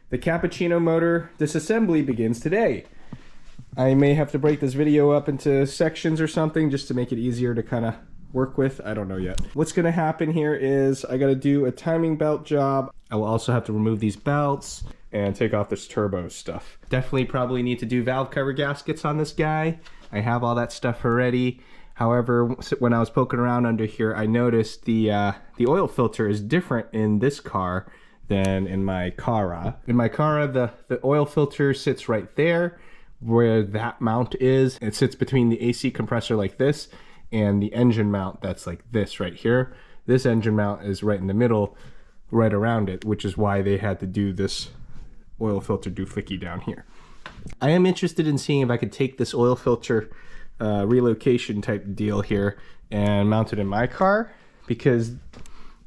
The Cappuccino motor disassembly begins today. I may have to break this video up into sections or something just to make it easier to kind of work with. I don't know yet. What's going to happen here is I got to do a timing belt job. I will also have to remove these belts and take off this turbo stuff. Definitely probably need to do valve cover gaskets on this guy. I have all that stuff already. However, when I was poking around under here, I noticed the oil filter is different in this car than in my Cara. In my Cara, the oil filter sits right there where that mount is. It sits between the AC compressor like this and the engine mount that's like this right here. This engine mount is right in the middle, right around it, which is why they had to do this oil filter doohickey down here. I am interested in seeing if I could take this oil filter relocation type deal here and mount it in my car, because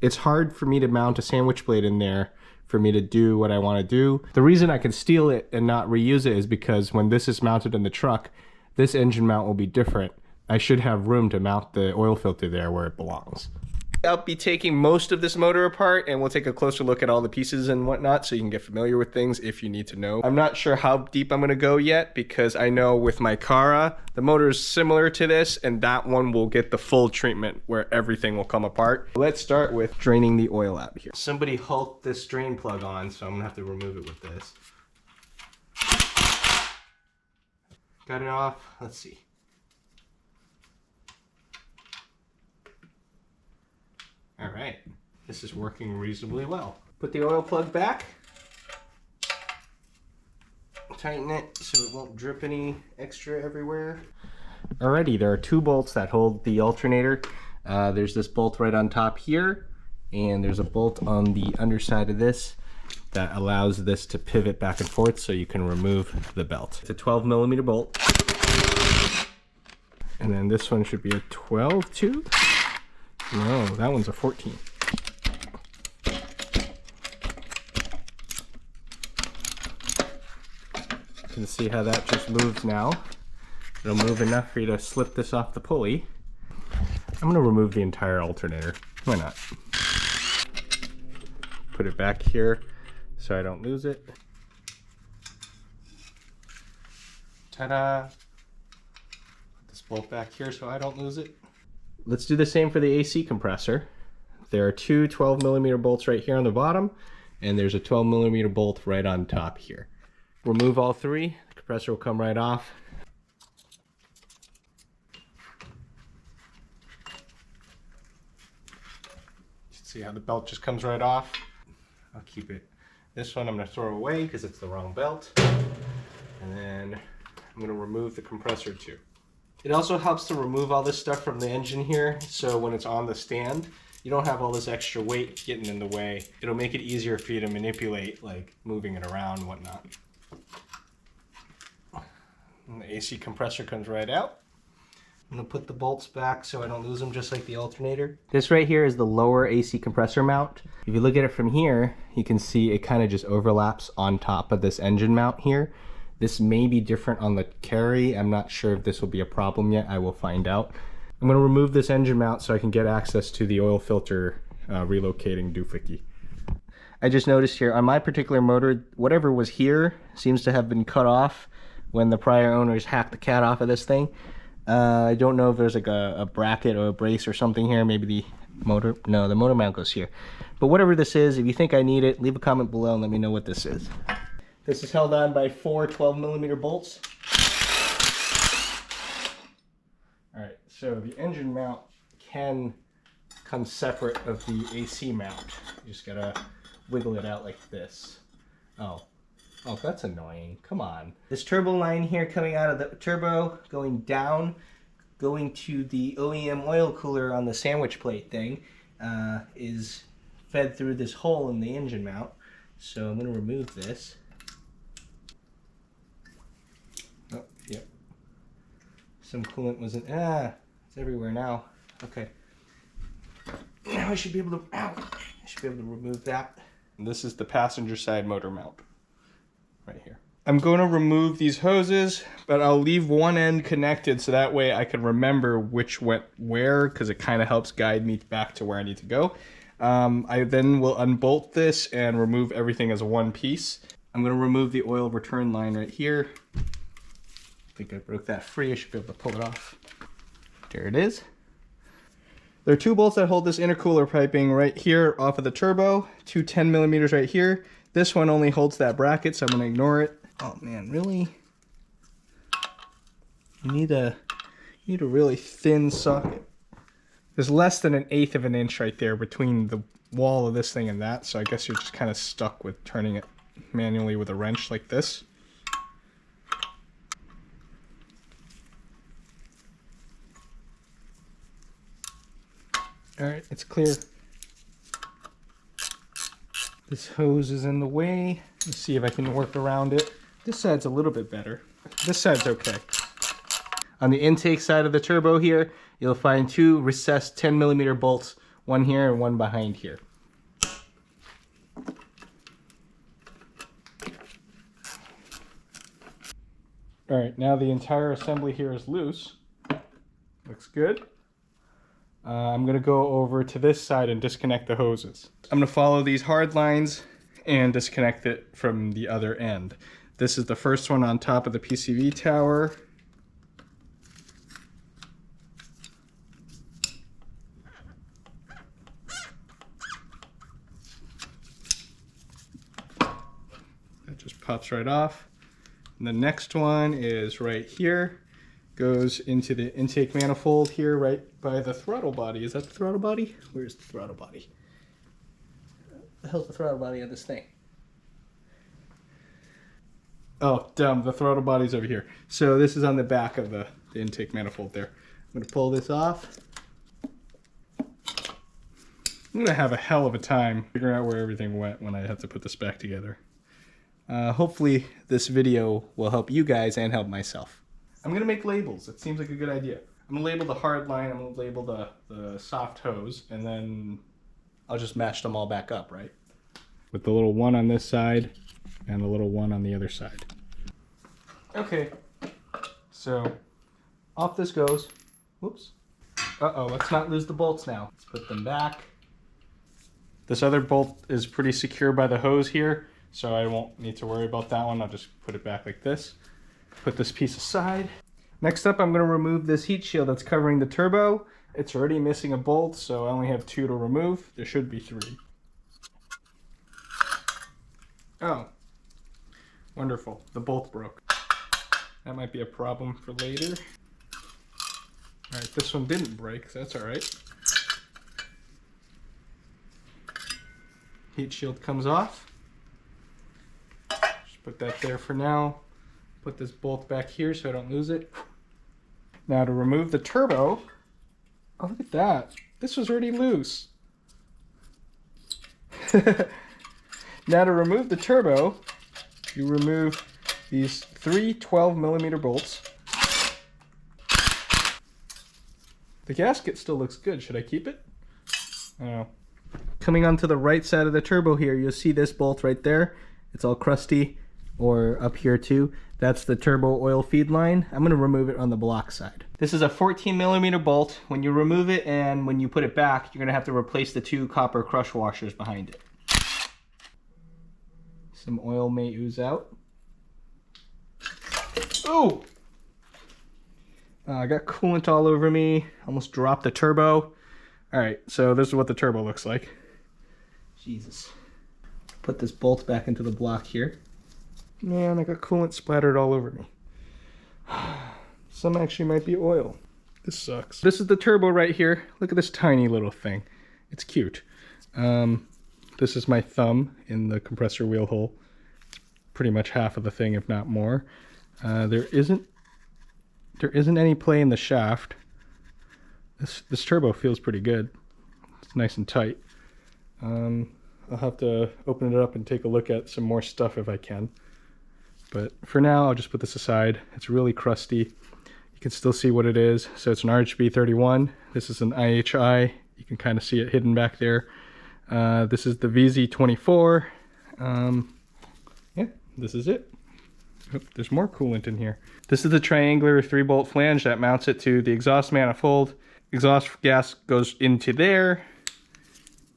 it's hard for me to mount a sandwich blade in there for me to do what I want to do. The reason I can steal it and not reuse it is because when this is mounted in the truck, this engine mount will be different. I should have room to mount the oil filter there where it belongs. I'll be taking most of this motor apart and we'll take a closer look at all the pieces and whatnot so you can get familiar with things if you need to know. I'm not sure how deep I'm going to go yet because I know with my Cara, the motor is similar to this and that one will get the full treatment where everything will come apart. Let's start with draining the oil out here. Somebody hulked this drain plug on, so I'm going to have to remove it with this. Got it off. Let's see. All right, this is working reasonably well. Put the oil plug back. Tighten it so it won't drip any extra everywhere. Alrighty, there are two bolts that hold the alternator. There's this bolt right on top here, and there's a bolt on the underside of this that allows this to pivot back and forth so you can remove the belt. It's a 12mm bolt. And then this one should be a 12 too. No, that one's a 14. You can see how that just moves now. It'll move enough for you to slip this off the pulley. I'm going to remove the entire alternator. Why not? Put it back here so I don't lose it. Ta-da! Put this bolt back here so I don't lose it. Let's do the same for the AC compressor. There are two 12mm bolts right here on the bottom, and there's a 12mm bolt right on top here. Remove all three, the compressor will come right off. See how the belt just comes right off? I'll keep it. This one I'm going to throw away because it's the wrong belt. And then I'm going to remove the compressor too. It also helps to remove all this stuff from the engine here, so when it's on the stand, you don't have all this extra weight getting in the way. It'll make it easier for you to manipulate, like moving it around and whatnot. And the AC compressor comes right out. I'm gonna put the bolts back so I don't lose them, just like the alternator. This right here is the lower AC compressor mount. If you look at it from here, you can see it kind of just overlaps on top of this engine mount here. This may be different on the Carry. I'm not sure if this will be a problem yet. I will find out. I'm going to remove this engine mount so I can get access to the oil filter relocating doohickey. I just noticed here on my particular motor, whatever was here seems to have been cut off when the prior owners hacked the cat off of this thing. I don't know if there's like a bracket or a brace or something here. Maybe the motor, no, the motor mount goes here. But whatever this is, if you think I need it, leave a comment below and let me know what this is. This is held on by four 12mm bolts. Alright, so the engine mount can come separate of the AC mount. You just gotta wiggle it out like this. Oh, that's annoying. Come on. This turbo line here coming out of the turbo, going down, going to the OEM oil cooler on the sandwich plate thing, is fed through this hole in the engine mount. So I'm gonna remove this. Yep. Some coolant was in. It's everywhere now. Okay. Now I should be able to. Ow! I should be able to remove that. And this is the passenger side motor mount, right here. I'm going to remove these hoses, but I'll leave one end connected so that way I can remember which went where, because it kind of helps guide me back to where I need to go. I then will unbolt this and remove everything as one piece. I'm going to remove the oil return line right here. I think I broke that free. I should be able to pull it off. There it is. There are 2 bolts that hold this intercooler piping right here off of the turbo. 2 10mm right here. This one only holds that bracket, so I'm going to ignore it. Oh man, really? You need a really thin socket. There's less than 1/8 of an inch right there between the wall of this thing and that, so I guess you're just kind of stuck with turning it manually with a wrench like this. Alright, it's clear. This hose is in the way. Let's see if I can work around it. This side's a little bit better. This side's okay. On the intake side of the turbo here, you'll find 2 recessed 10mm bolts, one here and one behind here. Alright, now the entire assembly here is loose. Looks good. I'm going to go over to this side and disconnect the hoses. I'm going to follow these hard lines and disconnect it from the other end. This is the first one on top of the PCV tower. That just pops right off. And the next one is right here. Goes into the intake manifold here right by the throttle body. Is that the throttle body? Where's the throttle body? The hell's the throttle body on this thing? Oh, dumb. The throttle body's over here. So this is on the back of the intake manifold there. I'm going to pull this off. I'm going to have a hell of a time figuring out where everything went when I have to put this back together. Hopefully this video will help you guys and help myself. I'm going to make labels. It seems like a good idea. I'm going to label the hard line, I'm going to label the soft hose, and then I'll just match them all back up, right? With the little one on this side and the little one on the other side. Okay, so off this goes. Whoops. Uh-oh, let's not lose the bolts now. Let's put them back. This other bolt is pretty secure by the hose here, so I won't need to worry about that one. I'll just put it back like this. Put this piece aside. Next up, I'm going to remove this heat shield that's covering the turbo. It's already missing a bolt, so I only have 2 to remove. There should be 3. Oh, wonderful. The bolt broke. That might be a problem for later. All right, this one didn't break, so that's all right. Heat shield comes off. Just put that there for now. Put this bolt back here so I don't lose it. Now to remove the turbo, oh look at that. This was already loose. Now to remove the turbo, you remove these 3 12mm bolts. The gasket still looks good. Should I keep it? I don't know. Coming onto the right side of the turbo here, you'll see this bolt right there. It's all crusty, or up here too. That's the turbo oil feed line. I'm going to remove it on the block side. This is a 14mm bolt. When you remove it and when you put it back, you're going to have to replace the 2 copper crush washers behind it. Some oil may ooze out. Oh! I got coolant all over me. Almost dropped the turbo. Alright, so this is what the turbo looks like. Jesus. Put this bolt back into the block here. Man, I got coolant splattered all over me. Some actually might be oil. This sucks. This is the turbo right here. Look at this tiny little thing. It's cute. This is my thumb in the compressor wheel hole. It's pretty much half of the thing, if not more. There isn't any play in the shaft. This turbo feels pretty good. It's nice and tight. I'll have to open it up and take a look at some more stuff if I can. But for now, I'll just put this aside. It's really crusty. You can still see what it is. So it's an RHB31. This is an IHI. You can kind of see it hidden back there. This is the VZ24. Yeah, this is it. Oh, there's more coolant in here. This is the triangular 3-bolt flange that mounts it to the exhaust manifold. Exhaust gas goes into there.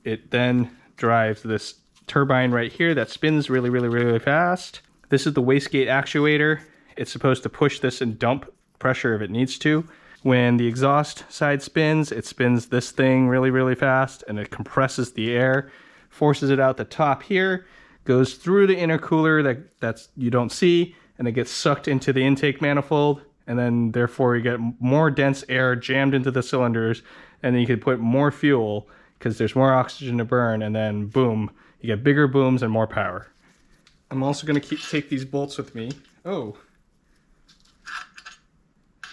It then drives this turbine right here that spins really, really, really fast. This is the wastegate actuator. It's supposed to push this and dump pressure if it needs to. When the exhaust side spins, it spins this thing really, really fast and it compresses the air, forces it out the top here, goes through the intercooler that's you don't see, and it gets sucked into the intake manifold, and then therefore you get more dense air jammed into the cylinders, and then you can put more fuel because there's more oxygen to burn, and then boom, you get bigger booms and more power. I'm also going to take these bolts with me. Oh.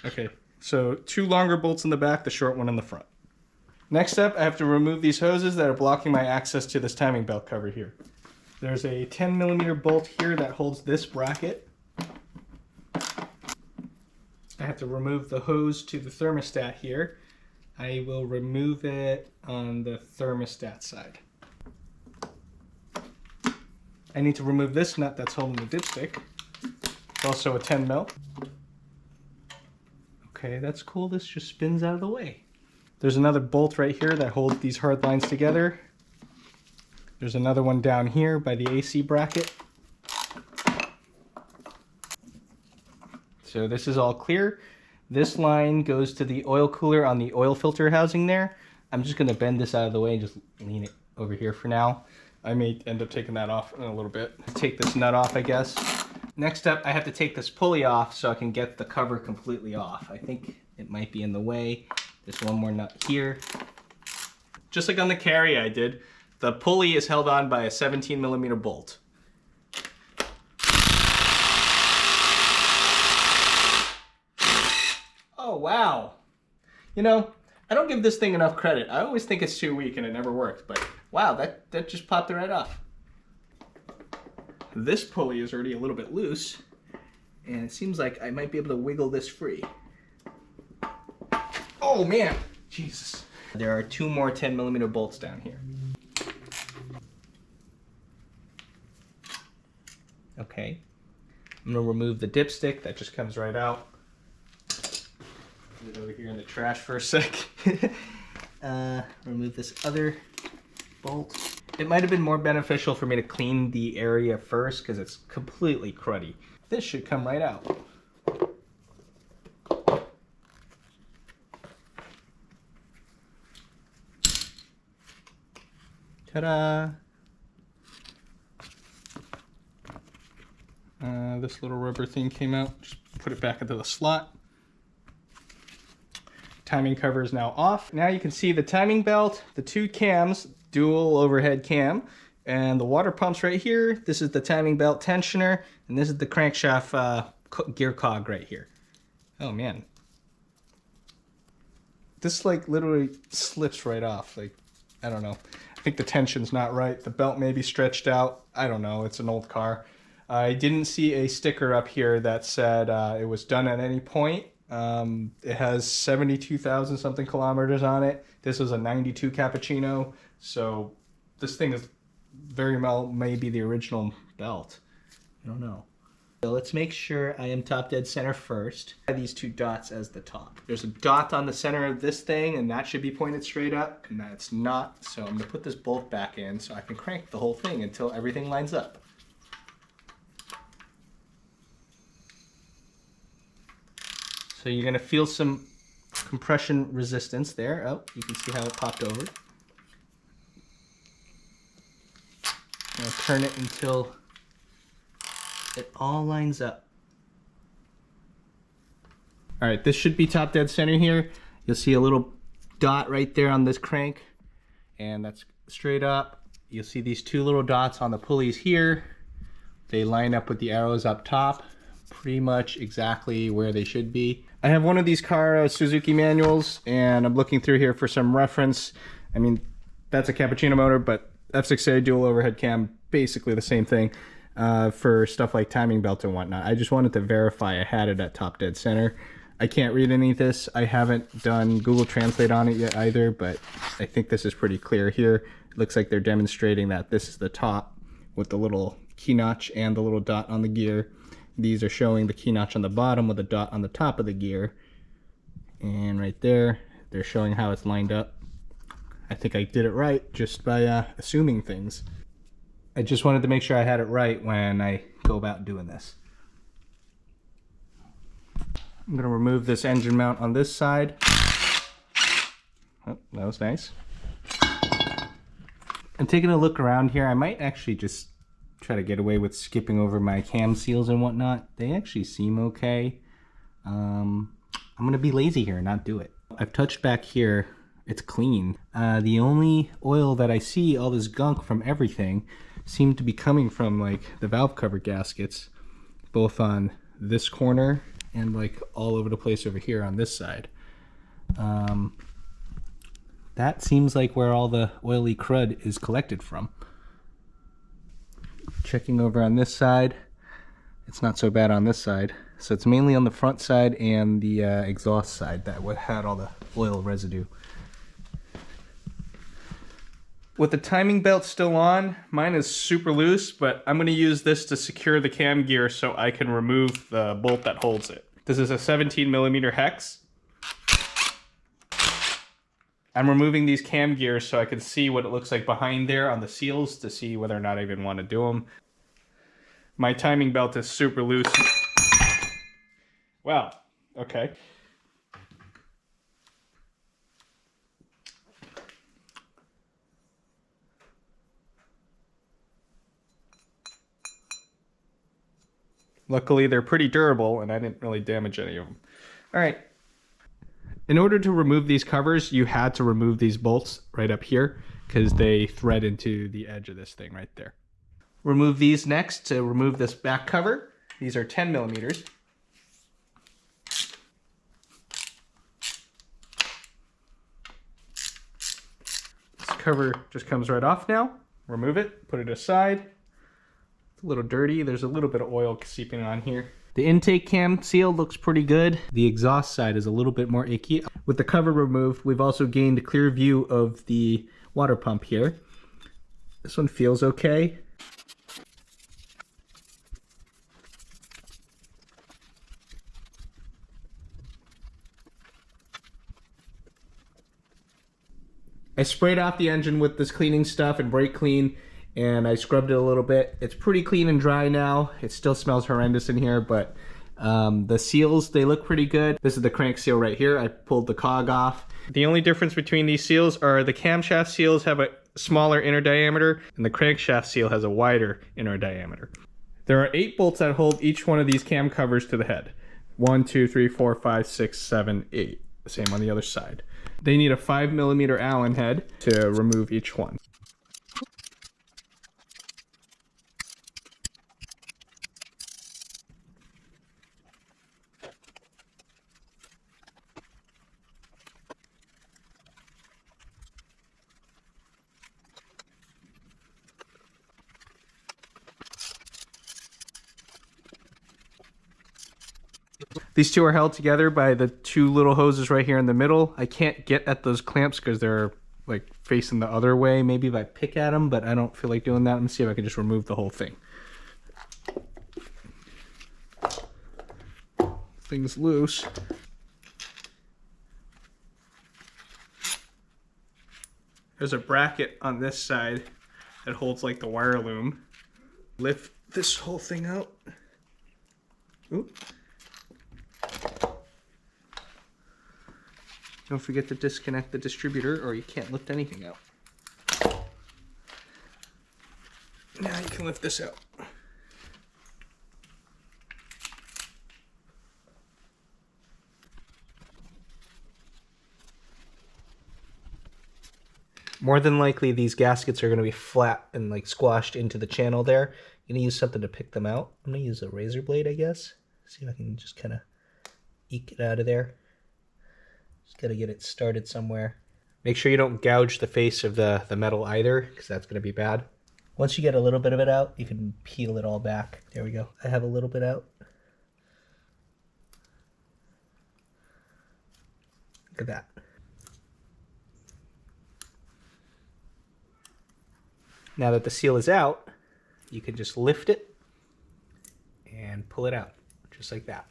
Okay, so 2 longer bolts in the back, the short one in the front. Next up, I have to remove these hoses that are blocking my access to this timing belt cover here. There's a 10mm bolt here that holds this bracket. I have to remove the hose to the thermostat here. I will remove it on the thermostat side. I need to remove this nut that's holding the dipstick. It's also a 10mm. Okay, that's cool. This just spins out of the way. There's another bolt right here that holds these hard lines together. There's another one down here by the AC bracket. So this is all clear. This line goes to the oil cooler on the oil filter housing there. I'm just gonna bend this out of the way and just lean it over here for now. I may end up taking that off in a little bit. Take this nut off, I guess. Next up, I have to take this pulley off so I can get the cover completely off. I think it might be in the way. There's one more nut here. Just like on the Carry I did, the pulley is held on by a 17mm bolt. Oh, wow. You know, I don't give this thing enough credit. I always think it's too weak and it never works, but wow, that just popped it right off. This pulley is already a little bit loose, and it seems like I might be able to wiggle this free. Oh man, Jesus. There are 2 more 10mm bolts down here. Okay, I'm gonna remove the dipstick that just comes right out. Put it over here in the trash for a sec. Remove this other bolt. It might have been more beneficial for me to clean the area first because it's completely cruddy. This should come right out. Ta-da! This little rubber thing came out. Just put it back into the slot. Timing cover is now off. Now you can see the timing belt, the 2 cams, dual overhead cam, and the water pumps right here. This is the timing belt tensioner, and this is the crankshaft gear cog right here. Oh man. This like literally slips right off. Like, I don't know. I think the tension's not right. The belt may be stretched out. I don't know. It's an old car. I didn't see a sticker up here that said it was done at any point. It has 72,000 something kilometers on it. This was a 92 Cappuccino, so this thing is very well maybe the original belt. I don't know. So let's make sure I am top dead center first. I have these 2 dots as the top. There's a dot on the center of this thing, and that should be pointed straight up, and that's not. So I'm gonna put this bolt back in so I can crank the whole thing until everything lines up. So you're gonna feel some compression resistance there. Oh, you can see how it popped over. I'm gonna turn it until it all lines up. All right, this should be top dead center here. You'll see a little dot right there on this crank, and that's straight up. You'll see these 2 little dots on the pulleys here. They line up with the arrows up top, pretty much exactly where they should be. I have one of these Cara Suzuki manuals, and I'm looking through here for some reference. I mean, that's a Cappuccino motor, but F6A dual overhead cam, basically the same thing for stuff like timing belt and whatnot. I just wanted to verify I had it at top dead center. I can't read any of this. I haven't done Google Translate on it yet either, but I think this is pretty clear here. It looks like they're demonstrating that this is the top with the little key notch and the little dot on the gear. These are showing the key notch on the bottom with a dot on the top of the gear. And right there, they're showing how it's lined up. I think I did it right just by assuming things. I just wanted to make sure I had it right when I go about doing this. I'm going to remove this engine mount on this side. Oh, that was nice. I'm taking a look around here. I might actually just try to get away with skipping over my cam seals and whatnot. They actually seem okay. I'm going to be lazy here and not do it. I've touched back here. It's clean. The only oil that I see, all this gunk from everything, seemed to be coming from like the valve cover gaskets, both on this corner and like all over the place over here on this side. That seems like where all the oily crud is collected from. Checking over on this side, it's not so bad on this side. So it's mainly on the front side and the exhaust side that had all the oil residue. With the timing belt still on, mine is super loose, but I'm going to use this to secure the cam gear so I can remove the bolt that holds it. This is a 17mm hex. I'm removing these cam gears so I can see what it looks like behind there on the seals to see whether or not I even want to do them. My timing belt is super loose. Wow, okay. Luckily, they're pretty durable and I didn't really damage any of them. All right. In order to remove these covers, you had to remove these bolts right up here because they thread into the edge of this thing right there. Remove these next to remove this back cover. These are 10mm. This cover just comes right off now. Remove it, put it aside. It's a little dirty. There's a little bit of oil seeping on here. The intake cam seal looks pretty good. The exhaust side is a little bit more icky. With the cover removed, we've also gained a clear view of the water pump here. This one feels okay. I sprayed off the engine with this cleaning stuff and brake clean, and I scrubbed it a little bit. It's pretty clean and dry now. It still smells horrendous in here, but the seals, they look pretty good. This is the crank seal right here. I pulled the cog off. The only difference between these seals are the camshaft seals have a smaller inner diameter and the crankshaft seal has a wider inner diameter. There are 8 bolts that hold each one of these cam covers to the head. 1, 2, 3, 4, 5, 6, 7, 8. The same on the other side. They need a 5mm Allen head to remove each one. These two are held together by the 2 little hoses right here in the middle. I can't get at those clamps because they're like facing the other way. Maybe if I pick at them, but I don't feel like doing that. Let me see if I can just remove the whole thing. Thing's loose. There's a bracket on this side that holds like the wire loom. Lift this whole thing out. Oop. Don't forget to disconnect the distributor or you can't lift anything out. Now you can lift this out. More than likely these gaskets are going to be flat and like squashed into the channel there. You're going to use something to pick them out. I'm going to use a razor blade, I guess. See if I can just kind of eke it out of there. Just got to get it started somewhere. Make sure you don't gouge the face of the metal either, because that's going to be bad. Once you get a little bit of it out, you can peel it all back. There we go. I have a little bit out. Look at that. Now that the seal is out, you can just lift it and pull it out, just like that.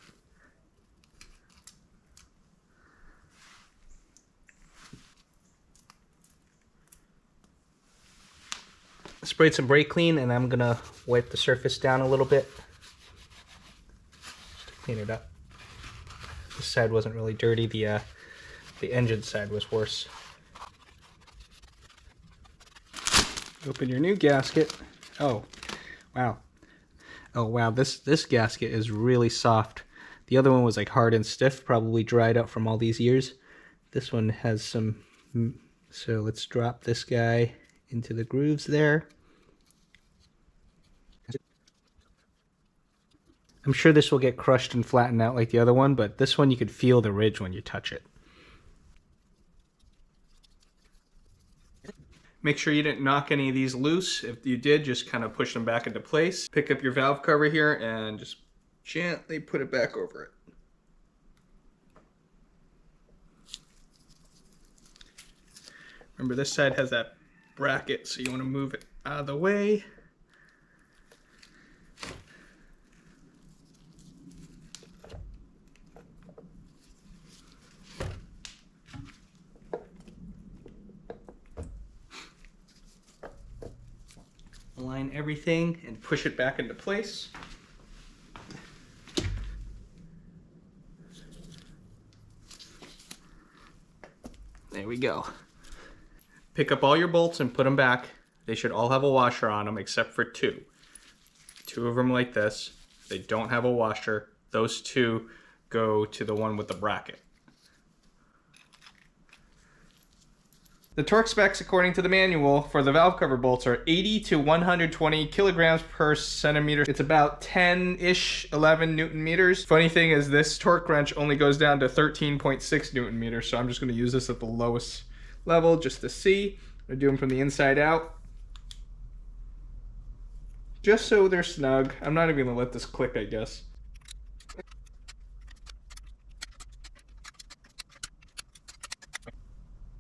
As sprayed some brake clean, and I'm gonna wipe the surface down a little bit just to clean it up. This side wasn't really dirty. The engine side was worse. Open your new gasket. Oh, wow. Oh wow, this gasket is really soft. The other one was like hard and stiff, probably dried out from all these years. This one has some, so let's drop this guy into the grooves there. I'm sure this will get crushed and flattened out like the other one, but this one you could feel the ridge when you touch it. Make sure you didn't knock any of these loose. If you did, just kind of push them back into place. Pick up your valve cover here and just gently put it back over it. Remember, this side has that bracket, so you want to move it out of the way. Align everything and push it back into place. There we go. Pick up all your bolts and put them back. They should all have a washer on them except for two. Two of them like this. They don't have a washer. Those two go to the one with the bracket. The torque specs, according to the manual, for the valve cover bolts are 80 to 120 kilograms per centimeter. It's about 10-ish, 11 Newton meters. Funny thing is this torque wrench only goes down to 13.6 Newton meters, so I'm just gonna use this at the lowest level just to see. I do them from the inside out. Just so they're snug. I'm not even gonna let this click, I guess.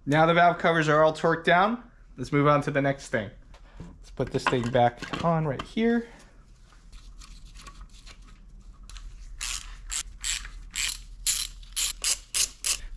Now the valve covers are all torqued down. Let's move on to the next thing. Let's put this thing back on right here.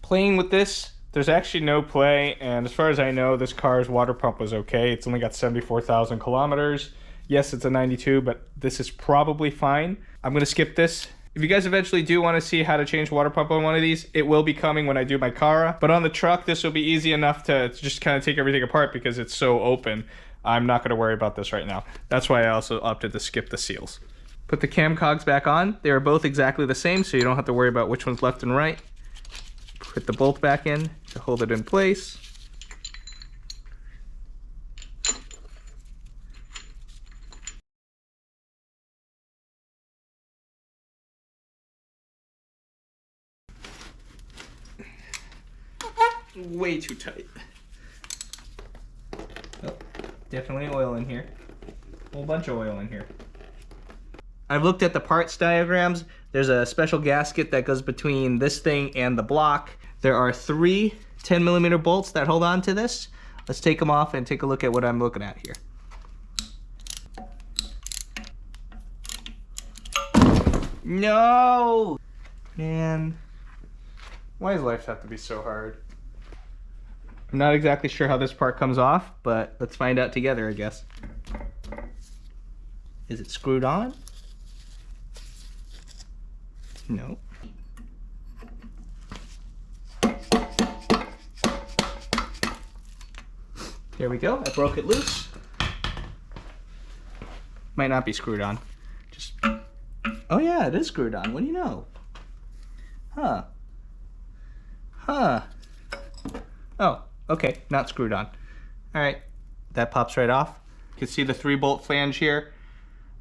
Playing with this, there's actually no play, and as far as I know, this car's water pump was okay. It's only got 74,000 kilometers. Yes, it's a 92, but this is probably fine. I'm gonna skip this. If you guys eventually do want to see how to change water pump on one of these, it will be coming when I do my Cara. But on the truck, this will be easy enough to just kind of take everything apart because it's so open. I'm not going to worry about this right now. That's why I also opted to skip the seals. Put the cam cogs back on. They are both exactly the same, so you don't have to worry about which one's left and right. Put the bolt back in to hold it in place. Way too tight. Oh, definitely oil in here. Whole bunch of oil in here. I've looked at the parts diagrams. There's a special gasket that goes between this thing and the block. There are 3 10mm bolts that hold on to this. Let's take them off and take a look at what I'm looking at here. No! Man, why does life have to be so hard? I'm not exactly sure how this part comes off, but let's find out together, I guess. Is it screwed on? No. There we go. I broke it loose. Might not be screwed on. Just. Oh yeah, it is screwed on. What do you know? Huh. Huh. Oh. Okay, not screwed on. All right, that pops right off. You can see the 3-bolt flange here.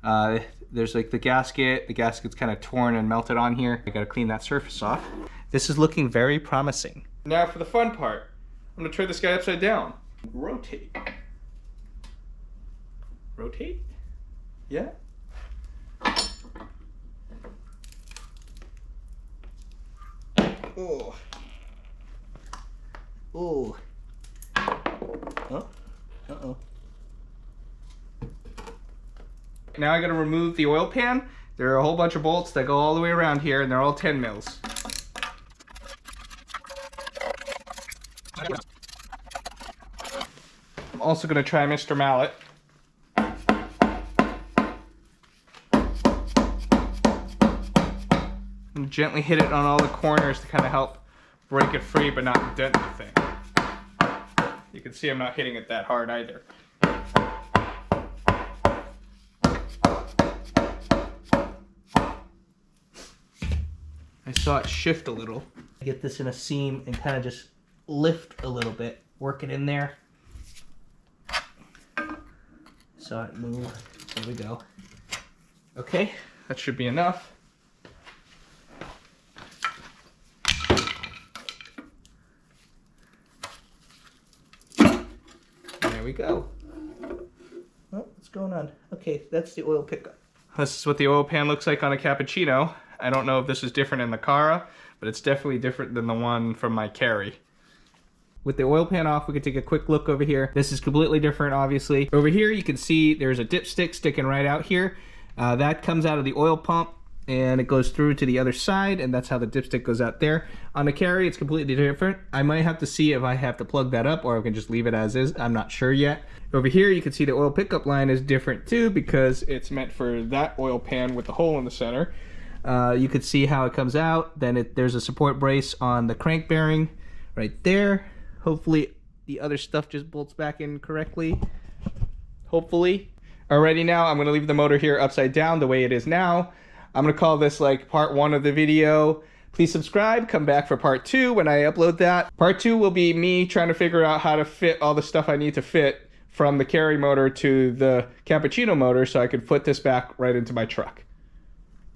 There's like the gasket's kind of torn and melted on here. I gotta clean that surface off. This is looking very promising. Now for the fun part. I'm gonna turn this guy upside down. Rotate. Rotate? Yeah? Oh. Oh. Oh, uh-oh. Now I gotta remove the oil pan. There are a whole bunch of bolts that go all the way around here, and they're all 10 mils. I'm also gonna try Mr. Mallet. And gently hit it on all the corners to kind of help break it free but not dent the thing. You can see I'm not hitting it that hard either. I saw it shift a little. Get this in a seam and kind of just lift a little bit. Work it in there. Saw it move. There we go. Okay, that should be enough. There we go. Oh, what's going on? Okay, that's the oil pickup. This is what the oil pan looks like on a Cappuccino. I don't know if this is different in the Cara, but it's definitely different than the one from my Carry. With the oil pan off, we can take a quick look over here. This is completely different, obviously. Over here, you can see there's a dipstick sticking right out here. That comes out of the oil pump, and it goes through to the other side, and that's how the dipstick goes out there. On the Carry, it's completely different. I might have to see if I have to plug that up, or I can just leave it as is. I'm not sure yet. Over here, you can see the oil pickup line is different too, because it's meant for that oil pan with the hole in the center. You can see how it comes out. Then there's a support brace on the crank bearing right there. Hopefully the other stuff just bolts back in correctly. Hopefully. Alrighty, now I'm going to leave the motor here upside down the way it is now. I'm going to call this like part 1 of the video. Please subscribe. Come back for part 2 when I upload that. Part 2 will be me trying to figure out how to fit all the stuff I need to fit from the Carry motor to the Cappuccino motor so I can put this back right into my truck.